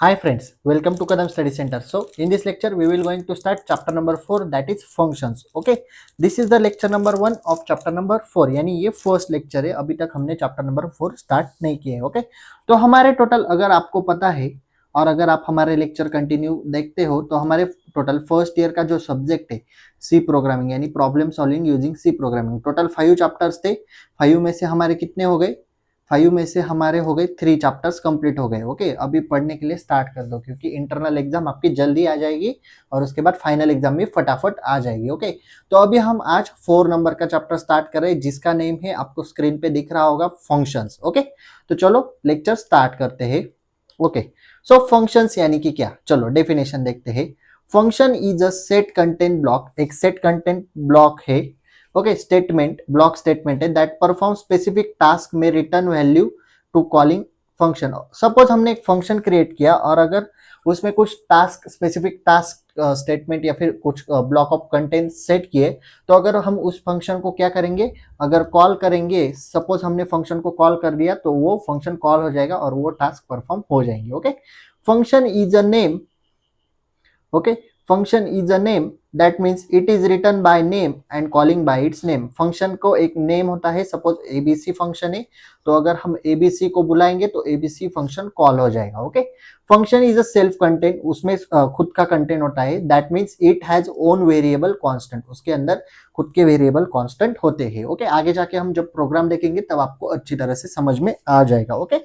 Hi friends, welcome to Kadam Study Center. So in this lecture we will going to start chapter number 4, that is functions. Okay, this is the lecture number 1 of chapter number 4, यानी ये first lecture है. अभी तक हमने chapter number 4 start नहीं किए. Okay, तो हमारे टोटल अगर आपको पता है और अगर आप हमारे लेक्चर कंटिन्यू देखते हो तो हमारे टोटल फर्स्ट ईयर का जो सब्जेक्ट है सी प्रोग्रामिंग यानी problem solving using C programming, total 5 chapters थे. 5 में से हमारे कितने हो गए? 5 में से हमारे हो गए 3 चैप्टर्स कंप्लीट हो गए. ओके, अभी पढ़ने के लिए स्टार्ट कर दो क्योंकि इंटरनल एग्जाम आपकी जल्दी आ जाएगी और उसके बाद फाइनल एग्जाम भी फटाफट आ जाएगी. ओके, तो अभी हम आज 4 नंबर का चैप्टर स्टार्ट कर रहे हैं जिसका नेम है, आपको स्क्रीन पे दिख रहा होगा, फंक्शंस. ओके, तो चलो लेक्चर स्टार्ट करते हैं. ओके, सो फंक्शंस यानी कि क्या, चलो डेफिनेशन देखते हैं. Function is a set content block, एक सेट कंटेंट ब्लॉक है. ओके, स्टेटमेंट ब्लॉक स्टेटमेंट है दैट परफॉर्म स्पेसिफिक टास्क में return value to calling function. Suppose हमने एक फंक्शन क्रिएट किया और अगर उसमें कुछ टास्क स्पेसिफिक टास्क स्टेटमेंट या फिर कुछ ब्लॉक ऑफ कंटेंट सेट किए, तो अगर हम उस फंक्शन को क्या करेंगे, अगर कॉल करेंगे, सपोज हमने फंक्शन को कॉल कर दिया तो वो फंक्शन कॉल हो जाएगा और वो टास्क परफॉर्म हो जाएंगे. Okay, function is a name. Okay, function is a name that means it is written by name and calling by its name. Function को एक नेम होता है, सपोज एबीसी फंक्शन है तो अगर हम एबीसी को बुलाएंगे तो एबीसी फंक्शन कॉल हो जाएगा. Okay, function is a self content, उसमें खुद का कंटेंट होता है. That means it has own variable constant, उसके अंदर खुद के वेरिएबल कांस्टेंट होते हैं. ओके, आगे जाके हम जब प्रोग्राम देखेंगे तब आपको अच्छी तरह से समझ में आ जाएगा. ओके,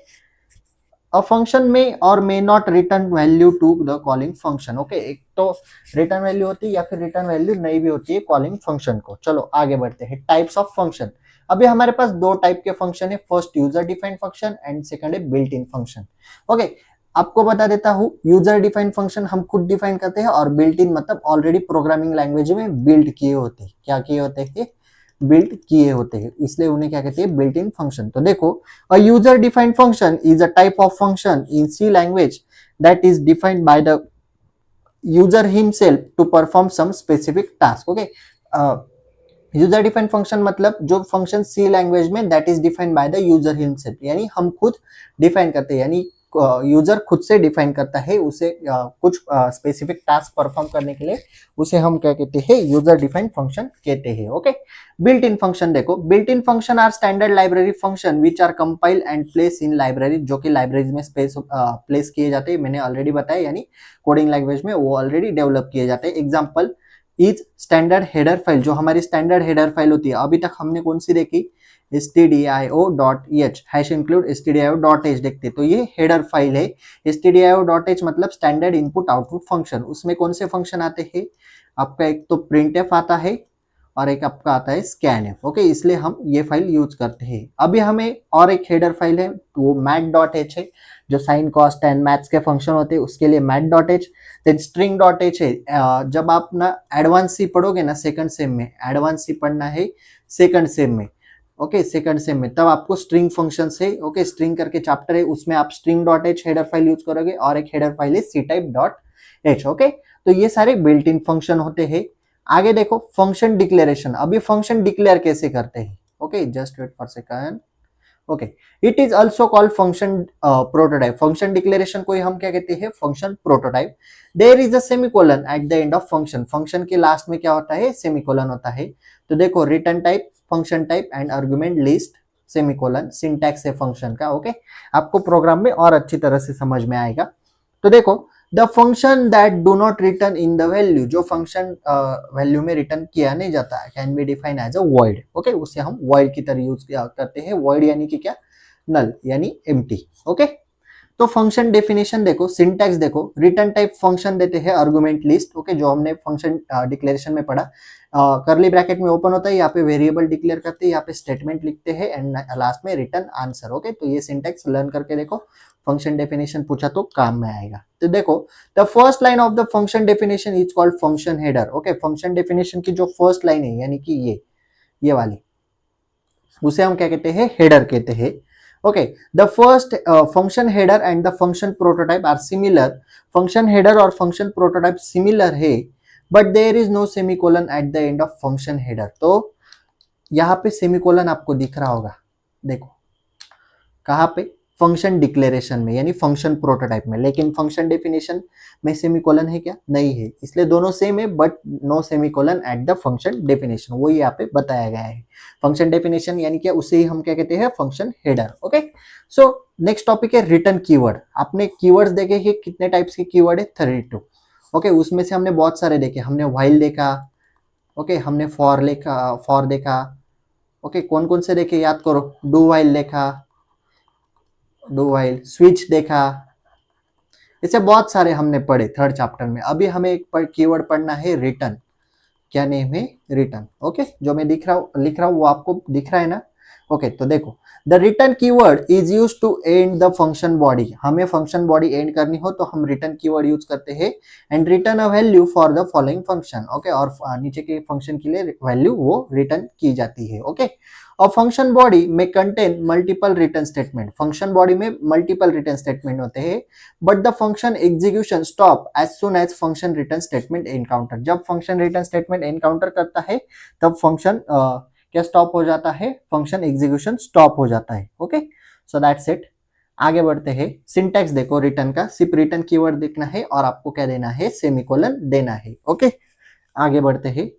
अ फंक्शन में और may not return value to the calling function. Okay, एक तो रिटर्न वैल्यू होती है या फिर रिटर्न वैल्यू नहीं भी होती है कॉलिंग फंक्शन को. चलो आगे बढ़ते हैं. Types of function. अभी हमारे पास दो टाइप के फंक्शन है, first user defined function and second है बिल्ट इन फंक्शन. ओके, आपको बता देता हूँ, यूजर डिफाइंड फंक्शन हम खुद डिफाइन करते हैं और बिल्ट इन मतलब ऑलरेडी प्रोग्रामिंग लैंग्वेज में बिल्ड किए होते हैं. क्या किए होते हैं? बिल्ट किए होते हैं, इसलिए उन्हें क्या कहते हैं? Built in function. तो देखो, a user defined function is a type of function in C language that is defined by the user himself to perform some specific task. Okay, user defined function मतलब जो function सी language में that is defined by the user himself, यानी हम खुद define करते हैं, यानी user खुद से डिफाइन करता है उसे कुछ स्पेसिफिक टास्क परफॉर्म करने के लिए, उसे हम क्या कहते हैं? यूजर डिफाइंड फंक्शन कहते हैं. ओके, बिल्ट इन फंक्शन देखो, built in function are standard library function which are compile and place in library, जो कि लाइब्रेरी में स्पेस प्लेस किए जाते हैं. मैंने ऑलरेडी बताया, यानी कोडिंग लैंग्वेज में वो ऑलरेडी डेवलप किए जाते हैं. Example is standard header file, जो हमारी स्टैंडर्ड हेडर फाइल होती है. अभी तक हमने कौन सी देखी? stdio.h हैश इंक्लूड stdio.h देखते, तो ये हेडर फाइल है. stdio.h मतलब स्टैंडर्ड इनपुट आउटपुट फंक्शन. उसमें कौन से फंक्शन आते हैं? आपका एक तो printf आता है और एक आपका आता है scanf. ओके, इसलिए हम ये फाइल यूज करते हैं. अभी हमें और एक हेडर फाइल है, वो mat.h है, जो साइन कॉस्ट एंड मैथ्स के फंक्शन होते हैं उसके लिए mat.h. देन string.h है. जब आप ना एडवांस सी पढ़ोगे ना सेकंड सेम में, एडवांस सी पढ़ना है सेकंड सेम में. ओके, सेकंड सेम में तब आपको स्ट्रिंग फंक्शन से, ओके, स्ट्रिंग करके चैप्टर है उसमें आप string.h हेडर फाइल यूज करोगे और एक हेडर फाइल है ctype.h. ओके, तो ये सारे बिल्ट इन फंक्शन होते हैं. आगे देखो, फंक्शन डिक्लेरेशन. अभी फंक्शन डिक्लेयर कैसे करते हैं? Okay, just wait for second. Okay, it is also called function prototype. Function declaration को हम क्या कहते हैं? Function prototype. There is a semicolon at the end of function. Function के लास्ट में क्या होता है? सेमीकोलन होता है. तो देखो, return type, function type and argument list, semicolon syntax है फंक्शन का. ओके, आपको प्रोग्राम में और अच्छी तरह से समझ में आएगा. तो देखो, the function that do not return in the value, जो फंक्शन वैल्यू में रिटर्न किया नहीं जाता है, can be define as a void. Okay, उसे हम वॉइड की तरह यूज करते हैं. वॉइड यानी कि क्या? नल यानी एम्प्टी. ओके, तो फंक्शन डेफिनेशन देखो, सिंटैक्स देखो, रिटर्न टाइप फंक्शन देते हैं आर्गुमेंट लिस्ट. ओके, जो हमने फंक्शन डिक्लेरेशन में पढ़ा, करली ब्रैकेट में ओपन होता है, यहाँ पे वेरिएबल डिक्लेयर करते हैं, यहाँ पे स्टेटमेंट लिखते हैं एंड लास्ट में रिटर्न आंसर. ओके, तो ये सिंटैक्स लर्न करके देखो, फंक्शन डेफिनेशन पूछा तो काम में आएगा. तो देखो, the first line of the function definition is called function header. Okay, function definition की जो फर्स्ट लाइन है, यानी कि ये वाली, उसे हम क्या कहते हैं? हेडर कहते हैं. Okay, the first function header and the function prototype are similar. Function header और फंक्शन प्रोटोटाइप सिमिलर है, but there is no semicolon at the end of function header. तो यहाँ पे सेमीकोलन आपको दिख रहा होगा, देखो कहाँ पे? फंक्शन डिक्लेरेशन में यानी फंक्शन प्रोटोटाइप में, लेकिन फंक्शन डेफिनेशन में सेमीकोलन है क्या? नहीं है, इसलिए दोनों सेम है but no semicolon at the function definition, वो यहाँ पे बताया गया है। फंक्शन डेफिनेशन यानी क्या, उसे ही हम क्या कहते हैं? Function header. Okay, so next topic है रिटर्न कीवर्ड। आपने कीवर्ड्स देखे कि कितने टाइप्स के कीवर्ड है? 32। ओके, उसमें से हमने बहुत सारे देखे। हमने व्हाइल देखा, ओके, हमने फॉर देखा, ओके, कौन कौन से देखे याद करो? डू व्हाइल देखा, डू व्हाइल, स्विच देखा, ऐसे बहुत सारे हमने पढ़े थर्ड चैप्टर में। अभी हमें एक कीवर्ड पढ़ना है रिटर्न। क्या नेम है? रिटर्न। ओके, जो मैं लिख रहा हूँ वो आपको दिख रहा है ना? ओके, तो देखो, the return keyword is use to end the function body. हमें फंक्शन बॉडी एंड करनी हो तो हम रिटर्न कीवर्ड यूज करते हैं, and return a value for the following function. Okay, और नीचे के फंक्शन के लिए वैल्यू वो रिटर्न की जाती है। ओके, और फंक्शन बॉडी में contain multiple return statement. Function body में मल्टीपल रिटर्न स्टेटमेंट होते हैं, but the function execution stop as soon as function return statement encounter. जब फंक्शन रिटर्न स्टेटमेंट एनकाउंटर करता है तब फंक्शन क्या स्टॉप हो जाता है? फंक्शन एग्जीक्यूशन स्टॉप हो जाता है। Okay, so that's it. आगे बढ़ते हैं। सिंटैक्स देखो रिटर्न का, सिर्फ रिटर्न कीवर्ड देखना है और आपको क्या देना है? सेमीकोलन देना है। ओके, आगे बढ़ते हैं।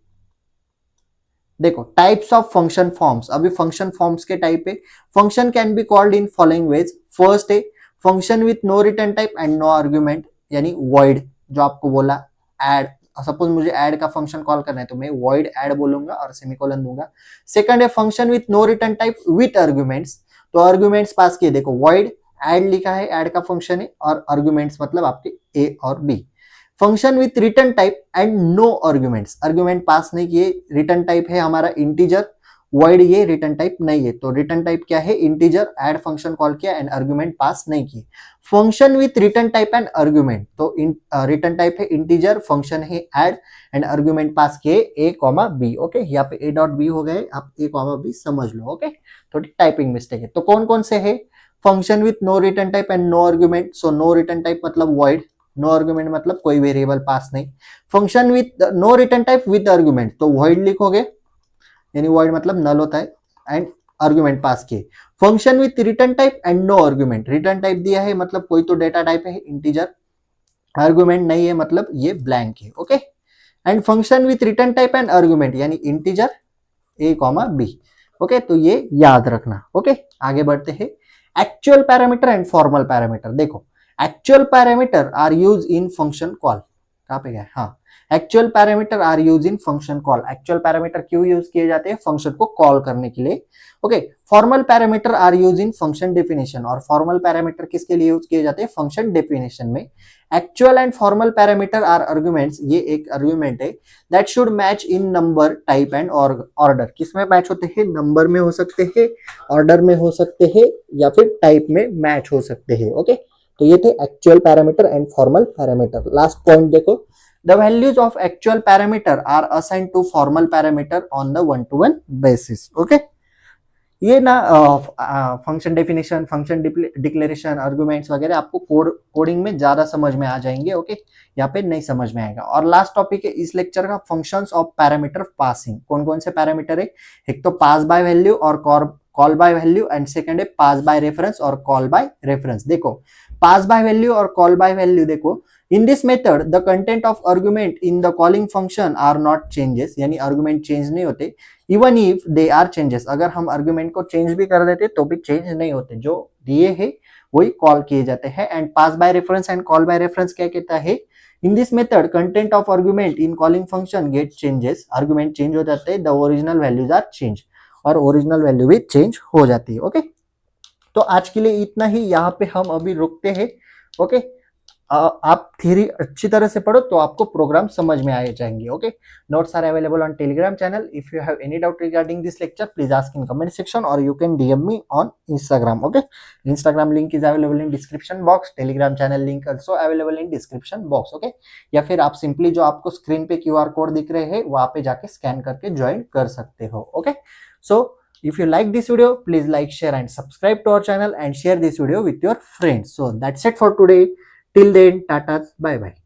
देखो टाइप्स ऑफ फंक्शन फॉर्म्स। अभी फंक्शन फॉर्म्स के टाइप है। Function can be called in following ways. First है function with no return type and no argument, यानी वॉइड, जो आपको बोला ऐड। सपोज मुझे ऐड का फंक्शन कॉल करना है तो मैं वॉइड ऐड बोलूंगा और सेमीकोलन दूंगा। सेकंड है function with no return type with arguments. तो आर्ग्यूमेंट्स पास किए, देखो वॉइड ऐड लिखा है, ऐड का फंक्शन है, और आर्ग्यूमेंट्स मतलब आपके ए और B. Function with return type and no arguments, argument pass नहीं किए। रिटर्न टाइप है हमारा इंटीजर, वॉइड ये रिटर्न टाइप नहीं है, तो रिटर्न टाइप क्या है? इंटीजर। ऐड फंक्शन कॉल किया एंड आर्ग्यूमेंट पास नहीं किए। Function with return type and argument, तो रिटर्न टाइप है इंटीजर, फंक्शन है ऐड एंड आर्ग्यूमेंट पास किए ए कॉमा बी। ओके, यहाँ पे ए डॉट बी हो गए, आप ए कॉमा बी समझ लो। ओके, थोड़ी टाइपिंग मिस्टेक है। तो कौन कौन से है? Function with no return type and no argument. So no return type मतलब वॉइड, नो आर्ग्यूमेंट मतलब कोई वेरिएबल पास नहीं। Function with no return type with argument, तो वॉइड लिखोगे, यानी वॉइड मतलब नल होता है, एंड आर्ग्यूमेंट पास किए। Function with return type and no argument, return type दिया है मतलब कोई तो डेटा टाइप है इंटीजर, आर्ग्यूमेंट नहीं है मतलब ये ब्लैंक है। Okay, and function with return type and argument यानी integer a comma b. Okay, तो ये याद रखना। ओके, आगे बढ़ते हैं। Actual parameter and formal parameter. देखो actual parameter are use in function call. कहां पे गया? हाँ, actual parameter are use in function call. Actual parameter क्यों यूज किए जाते हैं? फंक्शन को कॉल करने के लिए। Okay, formal parameter are use in function definition, और फॉर्मल पैरामीटर किसके लिए यूज किए जाते हैं? फंक्शन डेफिनेशन में। Actual and formal parameter are arguments, ये एक आर्गुमेंट है, that should match in number type and order. किसमें मैच होते हैं? नंबर में हो सकते हैं, ऑर्डर में हो सकते हैं, या फिर टाइप में मैच हो सकते हैं। ओके, तो ये थे actual parameter and formal parameter. Last point देखो, the values of actual parameter are assigned to formal parameter on the 1-to-1 basis. Okay, ये ना function definition, function declaration, arguments वगैरह आपको कोडिंग में ज्यादा समझ में आ जाएंगे। ओके, यहाँ पे नहीं समझ में आएगा। और लास्ट टॉपिक है इस लेक्चर का, फंक्शंस ऑफ पैरामीटर पासिंग। कौन कौन से पैरामीटर है? एक तो पास बाय वैल्यू और call by value, and second है पास बाय रेफरेंस और कॉल बाय रेफरेंस। देखो पास बाय वैल्यू और कॉल बाय वैल्यू, देखो in this method the content of argument in the calling function are not changes, यानी argument change नहीं होते। Even if they are changes, अगर हम argument को change भी कर देते तो भी चेंज नहीं होते, जो दिए है वही कॉल किए जाते हैं। And pass by reference and call by reference क्या कहता है? In this method content of argument in calling function get changes, argument change हो जाते हैं, the original values are change, और ओरिजिनल वैल्यू भी चेंज हो जाती है। ओके, तो आज के लिए इतना ही, यहाँ पे हम अभी रुकते हैं। ओके, आप थ्योरी अच्छी तरह से पढ़ो तो आपको प्रोग्राम समझ में आ जाएंगे। Okay, notes are available on Telegram channel. If you have any doubt regarding this lecture, please ask in comment section और you can DM me on Instagram. Okay, Instagram link is available in description box, Telegram channel link also available in description box. Okay, या फिर आप simply जो आपको screen पे QR code दिख रहे हैं वहां पे जाके स्कैन करके ज्वाइन कर सकते हो। Okay, so if you like this video, please like, share and subscribe to our channel and share this video with your friends. So that's it for today. Till then, tata, bye bye.